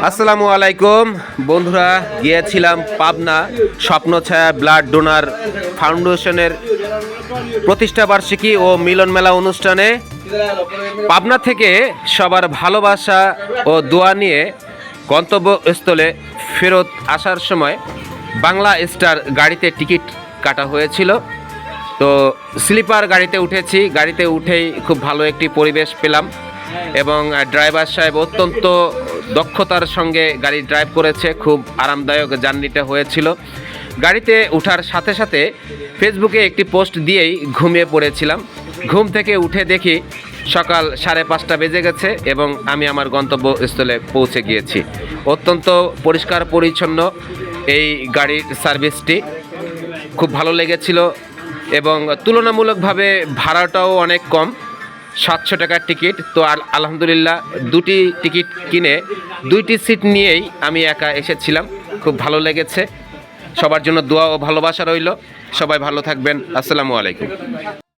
আসসালামু আলাইকুম বন্ধুরা, গিয়েছিলাম পাবনা স্বপ্নছায়া ব্লাড ডোনার ফাউন্ডেশনের প্রতিষ্ঠা বার্ষিকী ও মিলন মেলা অনুষ্ঠানে। পাবনা থেকে সবার ভালোবাসা ও দোয়া নিয়ে গন্তব্যস্থলে ফেরত আসার সময় বাংলা স্টার গাড়িতে টিকিট কাটা হয়েছিল। তো স্লিপার গাড়িতে উঠেছি, গাড়িতে উঠেই খুব ভালো একটি পরিবেশ পেলাম এবং ড্রাইভার সাহেব অত্যন্ত দক্ষতার সঙ্গে গাড়ি ড্রাইভ করেছে। খুব আরামদায়ক জার্নিটা হয়েছিল। গাড়িতে ওঠার সাথে সাথে ফেসবুকে একটি পোস্ট দিয়েই ঘুমিয়ে পড়েছিলাম। ঘুম থেকে উঠে দেখি সকাল 5:30 বেজে গেছে এবং আমি আমার গন্তব্যস্থলে পৌঁছে গিয়েছি। অত্যন্ত পরিষ্কার পরিচ্ছন্ন এই গাড়ির সার্ভিসটি খুব ভালো লেগেছিল এবং তুলনামূলকভাবে ভাড়াটাও অনেক কম, 700 টাকার টিকিট। তো আলহামদুলিল্লাহ দুটি টিকিট কিনে 2টি সিট নিয়েই আমি একা এসেছিলাম। খুব ভালো লেগেছে। সবার জন্য দোয়া ও ভালোবাসা রইল। সবাই ভালো থাকবেন। আসসালামু আলাইকুম।